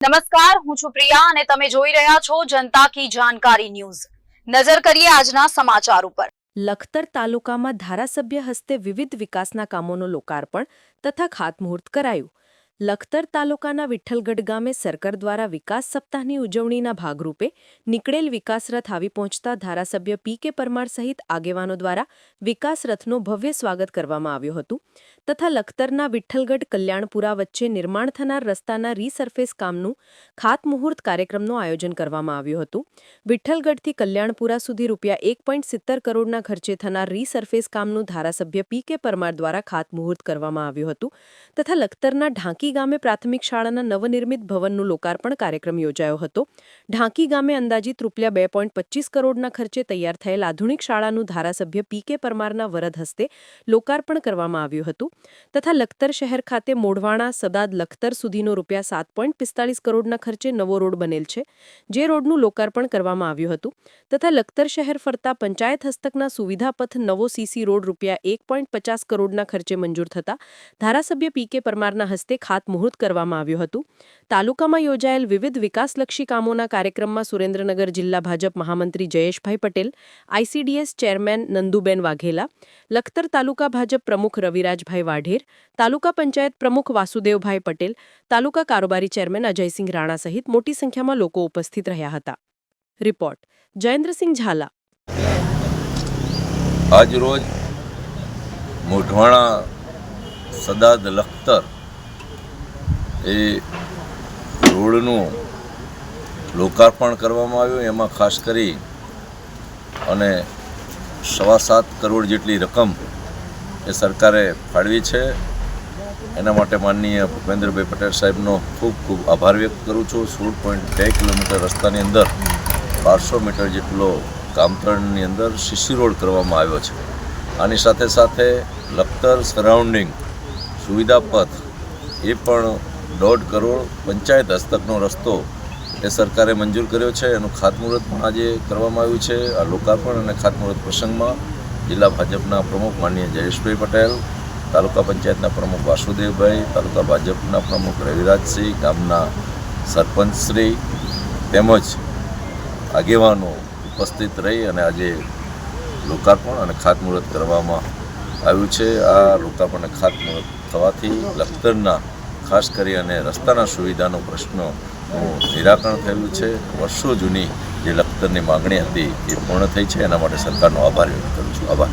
નમસ્કાર, હું છું પ્રિયા અને તમે જોઈ રહ્યા છો જનતા કી જાણકારી ન્યૂઝ। નજર કરીએ આજના સમાચાર ઉપર। લખતર તાલુકામાં ધારાસભ્ય હસ્તે વિવિધ વિકાસના કામોનું લોકાર્પણ તથા ખાતમુહૂર્ત કરાયું। લખતર તાલુકાના વિઠ્ઠલગઢ ગામે સરકાર દ્વારા વિકાસ સપ્તાહની ઉજવણીના ભાગરૂપે નીકળેલ વિકાસ રથ આવી પહોંચતા ધારાસભ્ય પી.કે. પરમાર સહિત આગેવાનો દ્વારા વિકાસ રથનું ભવ્ય સ્વાગત કરવામાં આવ્યું હતું તથા લખતરના વિઠ્ઠલગઢ કલ્યાણપુરા વચ્ચે નિર્માણ થનાર રસ્તાના રીસર્ફેસ કામનું ખાતમુહૂર્ત કાર્યક્રમનું આયોજન કરવામાં આવ્યું હતું। વિઠ્ઠલગઢથી કલ્યાણપુરા સુધી ₹1.70 કરોડના ખર્ચે થનાર રીસર્ફેસ કામનું ધારાસભ્ય પી.કે. પરમાર દ્વારા ખાતમુહૂર્ત કરવામાં આવ્યું હતું તથા લખતરના ઢાંકી ગામે પ્રાથમિક શાળાના નવનિર્મિત ભવનનું લોકાર્પણ કાર્યક્રમ યોજાયો હતો। ઢાંકી ગામે અંદાજિત ₹2.25 કરોડના ખર્ચે તૈયાર થયેલ આધુનિક શાળાનું ધારાસભ્ય પી.કે. પરમારના વરદ હસ્તે લોકાર્પણ કરવામાં આવ્યું હતું તથા લખતર શહેર ખાતે મોઢવાણા સદાદ લખતર સુધીનો ₹7.45 કરોડના ખર્ચે નવો રોડ બનેલ છે, જે રોડનું લોકાર્પણ કરવામાં આવ્યું હતું તથા લખતર શહેર ફરતા પંચાયત હસ્તકના સુવિધાપથ નવો સીસી રોડ ₹1.50 કરોડના ખર્ચે મંજૂર થતા ધારાસભ્ય પી.કે. પરમારના હસ્તે ખાતમુહૂર્ત કરવામાં આવ્યું હતું। તાલુકામાં યોજાયેલ વિવિધ વિકાસલક્ષી કામોના કાર્યક્રમમાં સુરેન્દ્રનગર જિલ્લા ભાજપ મહામંત્રી જયેશભાઈ પટેલ, આઈસીડીએસ ચેરમેન નંદુબેન વાઘેલા, લખતર તાલુકા ભાજપ પ્રમુખ રવિરાજભાઈ વાઢેર, તાલુકા પંચાયત પ્રમુખ વાસુદેવભાઈ પટેલ, તાલુકા કારોબારી ચેરમેન અજયસિંહ રાણા સહિત મોટી સંખ્યામાં લોકો ઉપસ્થિત રહ્યા હતા। રિપોર્ટ જયેન્દ્રસિંહ ઝાલા। આજ રોજ મોઢવાણા સદાદ લખતર એ રોડનું લોકાર્પણ કરવામાં આવ્યું। એમાં ખાસ કરી અને 7.25 કરોડ જેટલી રકમ એ સરકારે ફાળવી છે। એના માટે માનનીય ભૂપેન્દ્રભાઈ પટેલ સાહેબનો ખૂબ ખૂબ આભાર વ્યક્ત કરું છું। 16.2 કિલોમીટર રસ્તાની અંદર 1200 મીટર જેટલો કામતળની અંદર સીસી રોડ કરવામાં આવ્યો છે। આની સાથે સાથે લખતર સરાઉન્ડિંગ સુવિધાપથ એ પણ 1.5 કરોડ પંચાયત હસ્તકનો રસ્તો એ સરકારે મંજૂર કર્યો છે। એનું ખાતમુહૂર્ત પણ આજે કરવામાં આવ્યું છે। આ લોકાર્પણ અને ખાતમુહૂર્ત પ્રસંગમાં જિલ્લા ભાજપના પ્રમુખ માનનીય જયેશભાઈ પટેલ, તાલુકા પંચાયતના પ્રમુખ વાસુદેવભાઈ, તાલુકા ભાજપના પ્રમુખ રવિરાજસિંહ, ગામના સરપંચશ્રી તેમજ આગેવાનો ઉપસ્થિત રહી અને આજે લોકાર્પણ અને ખાતમુહૂર્ત કરવામાં આવ્યું છે। આ લોકાર્પણ અને ખાતમુહૂર્ત થવાથી લખતરના ખાસ કરી અને રસ્તાના સુવિધાનો પ્રશ્નનું નિરાકરણ થયેલું છે। વર્ષો જૂની જે લખતરની માગણી હતી એ પૂર્ણ થઈ છે। એના માટે સરકારનો આભાર વ્યક્ત કરું છું। આભાર।